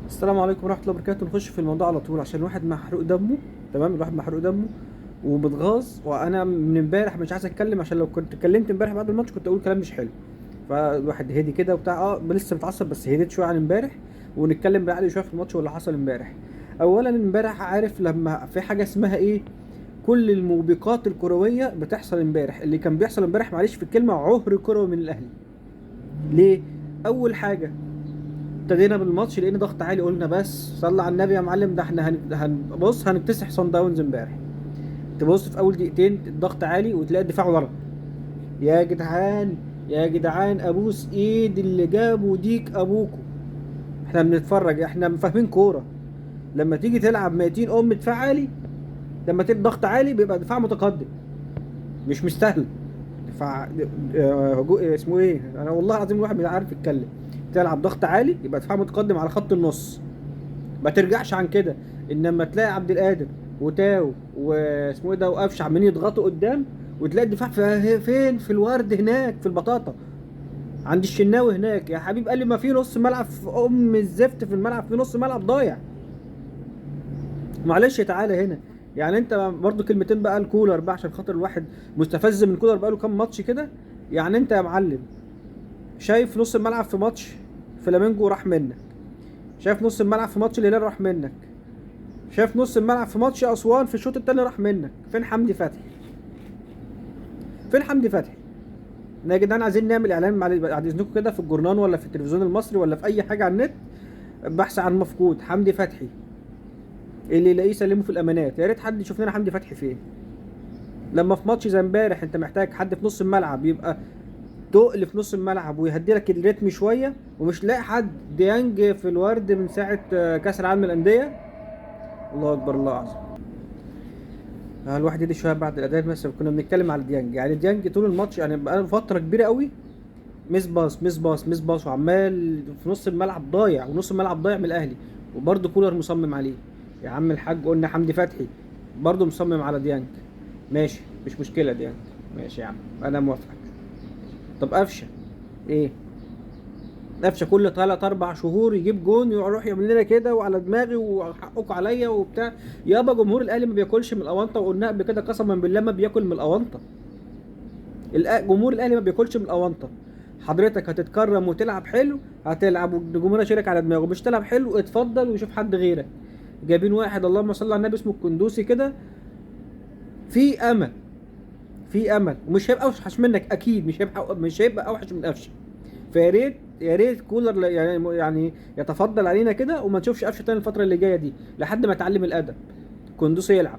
السلام عليكم ورحمة الله وبركاته. نخش في الموضوع على طول عشان الواحد محروق دمه. تمام، الواحد محروق دمه ومتغاظ، وانا من امبارح مش عايز اتكلم عشان لو كنت اتكلمت امبارح بعد الماتش كنت اقول كلام مش حلو. فالواحد هدي كده وبتاع، لسه متعصب بس هديت شويه عن امبارح. ونتكلم بعقل شويه في الماتش واللي حصل امبارح. اولا امبارح عارف لما في حاجه اسمها ايه؟ كل الموبقات الكرويه بتحصل امبارح. اللي كان بيحصل امبارح معلش في الكلمه عهر كروي من الاهلي. ليه؟ اول حاجه، ابتدينا بالماتش لقينا ضغط عالي، قلنا بس صلى على النبي يا معلم، ده احنا بص هنكتسح صن داونز امبارح. تبص في اول دقيقتين الضغط عالي وتلاقي الدفاع ورا. يا جدعان، يا جدعان ابوس ايد اللي جابوا ديك ابوكو. احنا بنتفرج، احنا فاهمين كوره. لما تيجي تلعب ميتين دفاع عالي، لما تبقى ضغط عالي بيبقى دفاع متقدم، مش مستاهل. دفاع اسمه ايه، انا والله العظيم الواحد مش عارف يتكلم. تلعب ضغط عالي يبقى دفاع متقدم على خط النص، ما ترجعش عن كده. انما تلاقي عبد القادر وتاو واسمه ايه ده وقفش عمالين يضغطوا قدام، وتلاقي الدفاع فين؟ في الورد هناك في البطاطا عند الشناوي هناك. يا حبيب قال لي ما في نص ملعب، في الزفت في الملعب، في نص ملعب ضايع. معلش تعالى هنا. يعني انت برضو كلمتين بقى الكولر بقى عشان خاطر الواحد مستفز من كولر بقى له كام ماتش كده. يعني انت يا معلم شايف نص الملعب في ماتش فلامينجو راح منك، شايف نص الملعب في ماتش الهلال راح منك، شايف نص الملعب في ماتش اسوان في الشوط التاني راح منك. فين حمدي فتحي؟ فين حمدي فتحي؟ يا جدعان عايزين نعمل اعلان بعد اذنكم كده في الجورنال ولا في التلفزيون المصري ولا في اي حاجه على النت، بحث عن مفقود حمدي فتحي. اللي يلاقيه سلمه في الامانات. يا ريت حد يشوف لنا حمدي فتحي فين. لما في ماتش زي امبارح انت محتاج حد في نص الملعب يبقى تقل في نص الملعب ويهدي لك الريتم شويه، ومش لاقي حد. ديانج في الورد من ساعه كاس العالم للانديه. الله اكبر الله اعظم. الواحد يدي شويه بعد الاداء. مثلا كنا بنتكلم على ديانج، يعني ديانج طول الماتش يعني بقى فتره كبيره قوي ميس باص ميس باص ميس باص، وعمال في نص الملعب ضايع، ونص الملعب ضايع من الاهلي. وبرده كولر مصمم عليه. يا عم الحاج قلنا حمدي فتحي، برده مصمم على ديانج. ماشي مش مشكله ديانج، ماشي يا عم انا موافقك. طب قفشه ايه؟ قفشه كل 3 4 شهور يجيب جون يروح يعمل لنا كده وعلى دماغي وحقكم عليا وبتاع. يابا جمهور الاهلي ما بياكلش من الاونطه، وقلنا قبل كده قسما بالله ما بياكل من الاونطه. جمهور الاهلي ما بياكلش من الاونطه. حضرتك هتتكرم وتلعب حلو هتلعب والجمهور يشيلك على دماغه، مش تلعب حلو اتفضل وشوف حد غيرك. جايبين واحد اللهم صل على النبي اسمه الكندوسي كده. في امل، في امل، ومش هيبقى اوحش منك اكيد، مش هيبقى اوحش من قفشه. فيا ريت يا ريت كولر يعني يتفضل علينا كده وما نشوفش قفشه تاني الفتره اللي جايه دي لحد ما يتعلم الادب. كندوسي يلعب.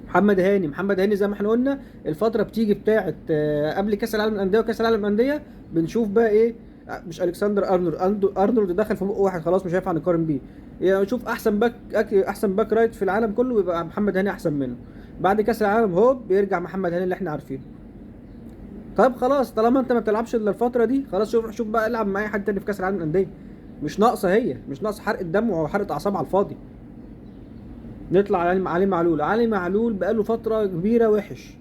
محمد هاني زي ما احنا قلنا. الفتره بتيجي بتاعه قبل كاس العالم للانديه وكاس العالم للانديه بنشوف بقى ايه. مش الكسندر ارنولد دخل في بق واحد خلاص مش هينفع نقارن بيه. يعني شوف احسن باك رايت في العالم كله يبقى محمد هاني احسن منه. بعد كاس العالم هوب بيرجع محمد هاني اللي احنا عارفينه. طيب خلاص طالما انت ما بتلعبش الا الفتره دي خلاص شوف بقى العب مع اي حد تاني في كاس العالم للانديه. مش ناقصه، هي مش ناقصه حرق الدم وحرق اعصاب على الفاضي. نطلع على علي معلول بقاله فتره كبيره وحش.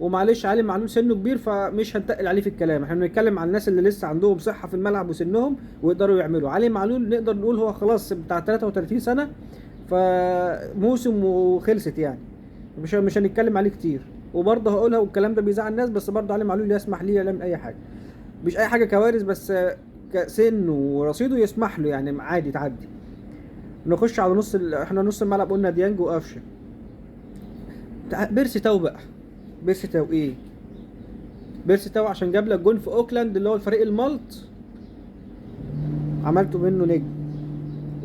ومعلش علي معلول سنه كبير فمش هنتقل عليه في الكلام، احنا بنتكلم عن الناس اللي لسه عندهم صحه في الملعب وسنهم ويقدروا يعملوا. علي معلول نقدر نقول هو خلاص بتاع 33 سنه، فموسم وخلصت يعني. مش هنتكلم عليه كتير. وبرضه هقولها والكلام ده بيزعل الناس، بس برضه علي معلول يسمح ليه يعمل اي حاجه. مش اي حاجه كوارث، بس كسن ورصيده يسمح له يعني عادي تعدي. نخش على احنا نص الملعب قلنا ديانج وقفشه. بيرسي تاو بقى. بيرسي تاو ايه؟ بيرسي تاو عشان جاب لك جون في اوكلاند اللي هو الفريق المالت، عملته منه نجم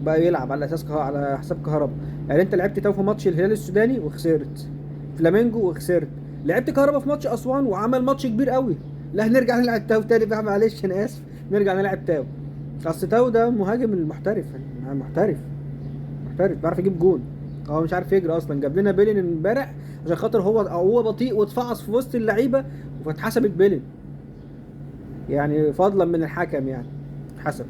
وبقى يلعب على اساس على حساب كهربا. يعني انت لعبت تاو في ماتش الهلال السوداني وخسرت، فلامينجو وخسرت. لعبت كهربا في ماتش اسوان وعمل ماتش كبير قوي. لا نرجع نلعب تاو تاني بقى، معلش انا اسف. نرجع نلعب تاو. اصل تاو ده مهاجم المحترف، محترف، محترف بيعرف يجيب جون. هو مش عارف يجري اصلا. جاب لنا بيلين امبارح عشان خاطر هو بطيء واتفعص في وسط اللعيبه واتحسبت بيلين. يعني فضلا من الحكم يعني حسب.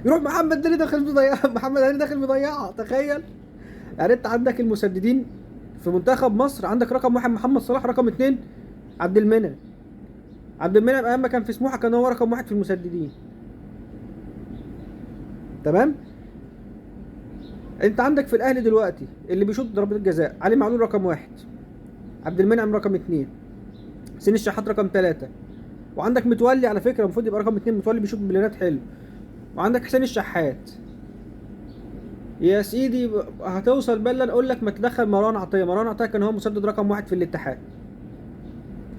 يروح محمد هاني داخل مضيعها محمد هاني داخل مضيعها، تخيل. يعني انت عندك المسددين في منتخب مصر، عندك رقم واحد محمد صلاح، رقم اتنين عبد المنعم. عبد المنعم ايام ما كان في سموحه كان هو رقم واحد في المسددين. تمام. انت عندك في الاهلي دلوقتي اللي بيشوط ضربات الجزاء علي معلول رقم 1، عبد المنعم رقم 2، حسين الشحات رقم 3، وعندك متولي على فكره المفروض يبقى رقم 2، متولي بيشوط بلينات حلو، وعندك حسين الشحات. يا سيدي هتوصل بقى اللي اقول لك ما تدخل مروان عطيه. مروان عطيه كان هو مسدد رقم 1 في الاتحاد.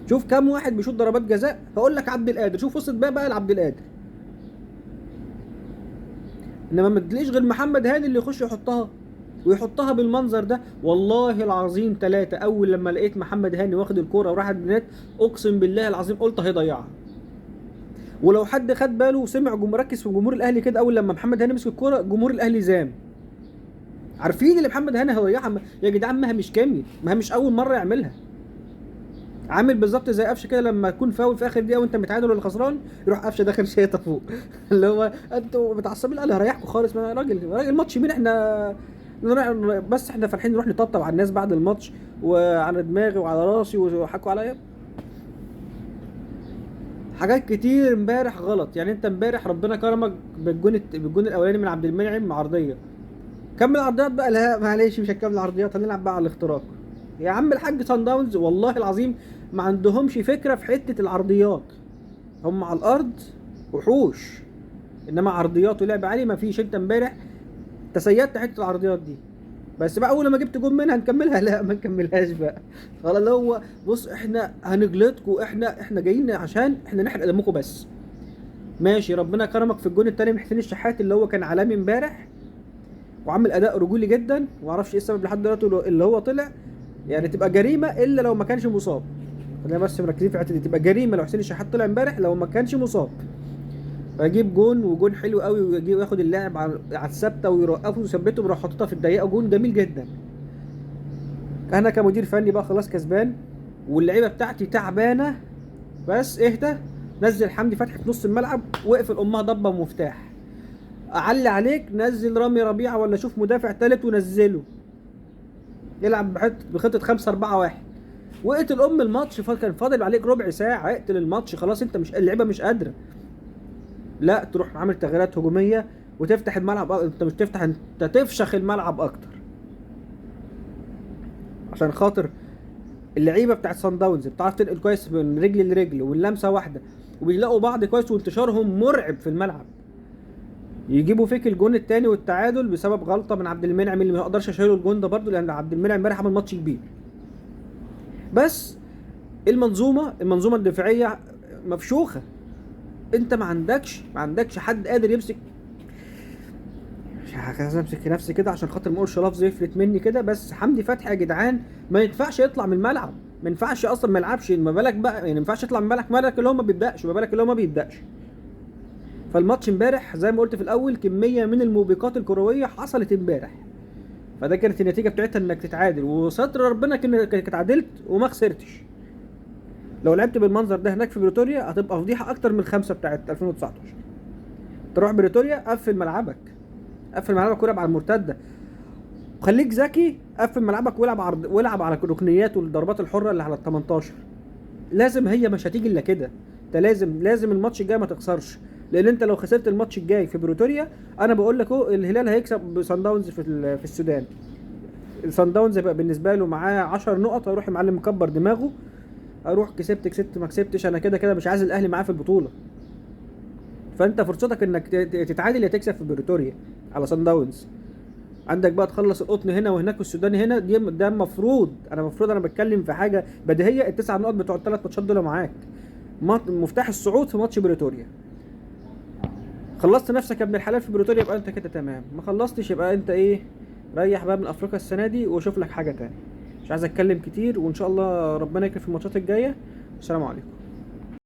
شوف كام واحد بيشوط ضربات جزاء. هقول لك عبد القادر، شوف وصلت بقى لعبد القادر. انما ما تلاقيش غير محمد هاني اللي يخش يحطها ويحطها بالمنظر ده. والله العظيم 3 اول لما لقيت محمد هاني واخد الكوره وراح البنات، اقسم بالله العظيم قلت هيضيعها. ولو حد خد باله وسمع ركز في جمهور الاهلي كده، اول لما محمد هاني مسك الكوره جمهور الاهلي زام. عارفين اللي محمد هاني هيضيعها يا جدعان، ما هي مش كامل، ما هي مش اول مره يعملها. عامل بالظبط زي قفشه كده لما تكون فاول في اخر دقيقه وانت متعادل ولا خسران، يروح قفشه داخل شايطه فوق. اللي هو انتوا متعصبين، قال هريحكم خالص. ما راجل ماتش مين احنا؟ بس احنا فالحين نروح نطبطب على الناس بعد الماتش وعلى دماغي وعلى راسي وحكوا عليا. حاجات كتير امبارح غلط. يعني انت امبارح ربنا كرمك بالجون الاولاني من عبد المنعم عرضيه. كمل عرضيات بقى. لا معلش مش هنكمل عرضيات، هنلعب بقى على الاختراق. يا عم الحاج صن داونز والله العظيم ما عندهمش فكره في حته العرضيات. هم على الارض وحوش، انما عرضيات ولعب عالي ما فيش. انت امبارح تسيدت حته العرضيات دي. بس بقى اول ما جبت جون منها هنكملها؟ لا ما نكملهاش بقى خلاص. اللي هو بص احنا هنجلدكم، احنا جايين عشان احنا نحرق دمكم بس. ماشي ربنا كرمك في الجون التاني من حسين الشحات اللي هو كان عالمي امبارح وعامل اداء رجولي جدا، ومعرفش ايه السبب لحد دلوقتي اللي هو طلع. يعني تبقى جريمه الا لو ما كانش مصاب. خلينا بس مركزين في الحته دي، تبقى جريمه لو حسين الشحات طلع امبارح لو ما كانش مصاب. فيجيب جون وجون حلو قوي، ويجيب ياخد اللاعب على الثابته ويوقفه ويثبته ويروح حاططها في الضيقه، جون جميل جدا. انا كمدير فني بقى خلاص كسبان واللعيبه بتاعتي تعبانه، بس اهدى. نزل حمدي فتحي في نص الملعب واقفل امها ضبه ومفتاح. اعلي عليك نزل رامي ربيعه ولا شوف مدافع ثالث ونزله يلعب بخطه 5-4-1 واقتل الماتش. كان فاضل عليك ربع ساعه، اقتل الماتش خلاص. انت مش اللعيبه مش قادره، لا تروح عامل تغييرات هجوميه وتفتح الملعب. انت مش تفتح، انت تفشخ الملعب اكتر عشان خاطر اللعيبه بتاعت صن داونز بتعرف تنقل كويس من رجل لرجل واللمسه واحده، وبيلاقوا بعض كويس وانتشارهم مرعب في الملعب. يجيبوا فيك الجون الثاني والتعادل بسبب غلطه من عبد المنعم اللي ما اقدرش اشيله الجون ده برده، لان عبد المنعم امبارح عمل ماتش كبير. بس المنظومه الدفاعيه مفشوخه. انت ما عندكش حد قادر يمسك. مش عايز امسك نفسي كده عشان خاطر ما اقولش لفظ يفلت مني كده، بس حمدي فتحي يا جدعان ما ينفعش يطلع من الملعب، ما ينفعش اصلا ما يلعبش. ما بالك بقى يعني ما ينفعش يطلع من الملعب، ما بالك اللي هو ما بيبداش، ما بالك اللي هو ما بيبداش. فالماتش امبارح زي ما قلت في الاول كميه من الموبقات الكرويه حصلت امبارح، فده كانت النتيجه بتاعتها انك تتعادل، وستر ربنا كنت اتعادلت وما خسرتش. لو لعبت بالمنظر ده هناك في بريتوريا هتبقى فضيحه اكتر من الخمسه بتاعت 2019. تروح بريتوريا قفل ملعبك والعب على المرتده، خليك ذكي، قفل ملعبك والعب على الركنيات والضربات الحره اللي على ال 18. لازم هي مش هتيجي الا كده. انت لازم الماتش الجاي ما تخسرش، لان انت لو خسرت الماتش الجاي في بريتوريا انا بقول لك اهو الهلال هيكسب صن داونز في السودان. صن داونز هيبقى بالنسبه له معاه 10 نقط، هيروح المعلم مكبر دماغه، اروح كسبت ما كسبتش انا كده مش عايز الاهلي معاه في البطوله. فانت فرصتك انك تتعادل يا تكسب في بريتوريا على صن داونز. عندك بقى تخلص القطن هنا وهناك والسوداني هنا، ده المفروض انا بتكلم في حاجه بديهيه. ال9 نقط بتوع ال3 ماتشات دول معاك، مفتاح الصعود في ماتش بريتوريا. خلصت نفسك يا ابن الحلال في بريتوريا يبقى انت كده تمام، ما خلصتش يبقى انت ايه، ريح بقى من افريقيا السنه دي وشوف لك حاجه تاني. مش عايز اتكلم كتير، وان شاء الله ربنا يكرم في الماتشات الجايه. السلام عليكم.